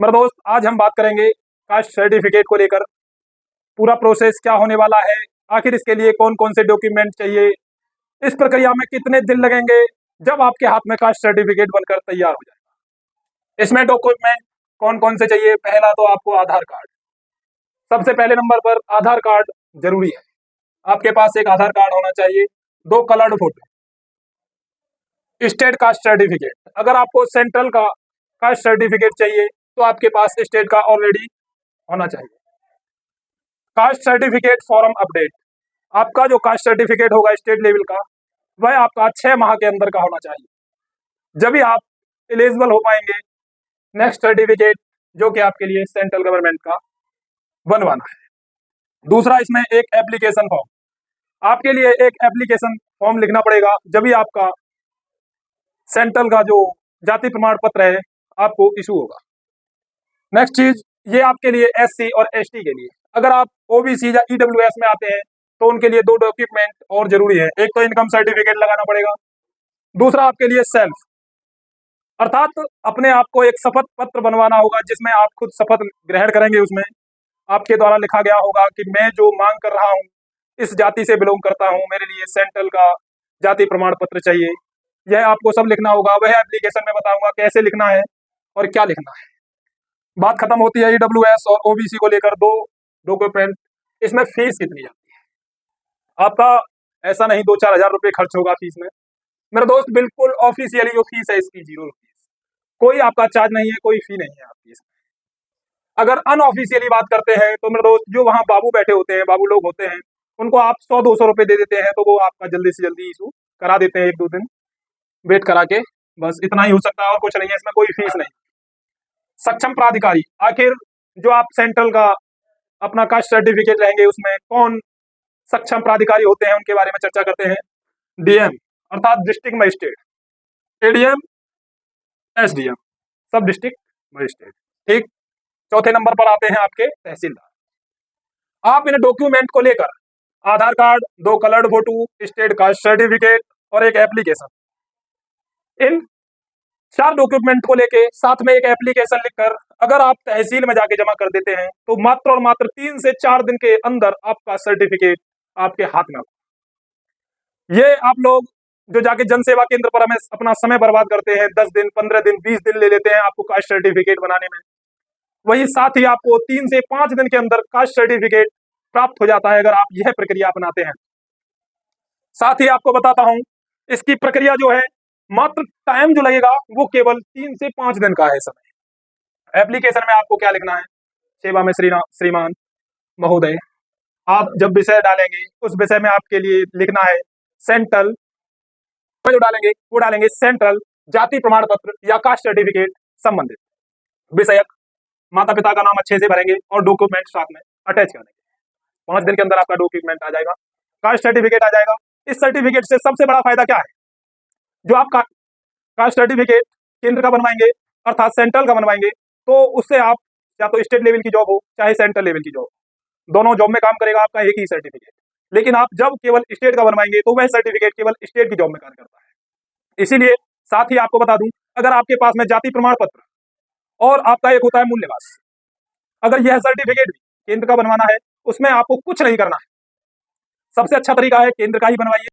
मेरे दोस्त, आज हम बात करेंगे कास्ट सर्टिफिकेट को लेकर। पूरा प्रोसेस क्या होने वाला है, आखिर इसके लिए कौन कौन से डॉक्यूमेंट चाहिए, इस प्रक्रिया में कितने दिन लगेंगे, जब आपके हाथ में कास्ट सर्टिफिकेट बनकर तैयार हो जाएगा। इसमें डॉक्यूमेंट कौन कौन से चाहिए? पहला तो आपको आधार कार्ड, सबसे पहले नंबर पर आधार कार्ड जरूरी है। आपके पास एक आधार कार्ड होना चाहिए, 2 coloured photo, state caste certificate. अगर आपको सेंट्रल का कास्ट सर्टिफिकेट चाहिए तो आपके पास स्टेट का ऑलरेडी होना चाहिए। कास्ट सर्टिफिकेट फॉर्म अपडेट, आपका जो कास्ट सर्टिफिकेट होगा स्टेट लेवल का, वह आपका 6 माह के अंदर का होना चाहिए, जब भी आप एलिजिबल हो पाएंगे नेक्स्ट सर्टिफिकेट जो कि आपके लिए सेंट्रल गवर्नमेंट का बनवाना है। दूसरा, इसमें एक एप्लीकेशन फॉर्म, आपके लिए एक एप्लीकेशन फॉर्म लिखना पड़ेगा जब भी आपका सेंट्रल का जो जाति प्रमाण पत्र है आपको इशू होगा। नेक्स्ट चीज, ये आपके लिए एससी और एसटी के लिए, अगर आप ओबीसी या ईडब्ल्यूएस में आते हैं तो उनके लिए 2 डॉक्यूमेंट और जरूरी है। एक तो इनकम सर्टिफिकेट लगाना पड़ेगा, दूसरा आपके लिए सेल्फ अर्थात अपने आप को एक शपथ पत्र बनवाना होगा जिसमें आप खुद शपथ ग्रहण करेंगे। उसमें आपके द्वारा लिखा गया होगा कि मैं जो मांग कर रहा हूँ इस जाति से बिलोंग करता हूँ, मेरे लिए सेंट्रल का जाति प्रमाण पत्र चाहिए। यह आपको सब लिखना होगा। वह एप्लीकेशन में बताऊंगा कैसे लिखना है और क्या लिखना है। बात खत्म होती है ईडब्ल्यूएस और ओबीसी को लेकर 2 डॉक्यूमेंट। इसमें फीस कितनी आती है? आपका ऐसा नहीं 2-4 हजार रुपये खर्च होगा फीस में। मेरे दोस्त, बिल्कुल ऑफिशियली जो फीस है इसकी 0 रुपीज, कोई आपका चार्ज नहीं है, कोई फी नहीं है आपकी इसमें। अगर अनऑफिशियली बात करते हैं तो मेरे दोस्त, जो वहाँ बाबू बैठे होते हैं, बाबू लोग होते हैं, उनको आप 100-200 रुपये दे देते हैं तो वो आपका जल्दी से जल्दी इशू करा देते हैं, 1-2 दिन वेट करा के। बस इतना ही हो सकता है और कुछ नहीं है, इसमें कोई फीस नहीं। सक्षम प्राधिकारी, आखिर जो आप सेंट्रल का अपना कास्ट सर्टिफिकेट लेंगे उसमें कौन सक्षम प्राधिकारी होते हैं उनके बारे में चर्चा करते हैं। डीएम अर्थात डिस्ट्रिक्ट मजिस्ट्रेट, एडीएम, एसडीएम, सब डिस्ट्रिक्ट मजिस्ट्रेट। ठीक। चौथे नंबर पर आते हैं आपके तहसीलदार। आप इन डॉक्यूमेंट को लेकर Aadhaar card, 2 coloured photo, state caste certificate और एक एप्लीकेशन, इन 4 डॉक्यूमेंट को लेके साथ में एक एप्लीकेशन लिखकर अगर आप तहसील में जाके जमा कर देते हैं तो मात्र और मात्र 3 से 4 दिन के अंदर आपका सर्टिफिकेट आपके हाथ में होगा। ये आप लोग जो जाके जन सेवा केंद्र पर हमें अपना समय बर्बाद करते हैं, 10 दिन, 15 दिन, 20 दिन ले लेते हैं आपको कास्ट सर्टिफिकेट बनाने में, वही साथ ही आपको 3 से 5 दिन के अंदर कास्ट सर्टिफिकेट प्राप्त हो जाता है अगर आप यह प्रक्रिया अपनाते हैं। साथ ही आपको बताता हूं, इसकी प्रक्रिया जो है, मात्र टाइम जो लगेगा वो केवल 3 से 5 दिन का है समय। एप्लीकेशन में आपको क्या लिखना है? सेवा में श्रीमान महोदय। आप जब विषय डालेंगे उस विषय में आपके लिए लिखना है सेंट्रल, जो डालेंगे वो डालेंगे सेंट्रल जाति प्रमाण पत्र या कास्ट सर्टिफिकेट संबंधित विषयक, माता पिता का नाम अच्छे से भरेंगे और डॉक्यूमेंट साथ में अटैच कर देंगे। 5 दिन के अंदर आपका डॉक्यूमेंट आ जाएगा, कास्ट सर्टिफिकेट आ जाएगा। इस सर्टिफिकेट से सबसे बड़ा फायदा क्या है? जो आप कास्ट सर्टिफिकेट केंद्र का बनवाएंगे अर्थात सेंट्रल का बनवाएंगे तो उससे आप या तो स्टेट लेवल की जॉब हो चाहे सेंट्रल लेवल की जॉब, दोनों जॉब में काम करेगा आपका एक ही सर्टिफिकेट। लेकिन आप जब केवल स्टेट का बनवाएंगे तो वह सर्टिफिकेट केवल स्टेट की जॉब में कार्य करता है। इसीलिए साथ ही आपको बता दूं, अगर आपके पास में जाति प्रमाण पत्र और आपका एक होता है मूल्यवास, अगर यह सर्टिफिकेट भी केंद्र का बनवाना है उसमें आपको कुछ नहीं करना है। सबसे अच्छा तरीका है केंद्र का ही बनवाइए।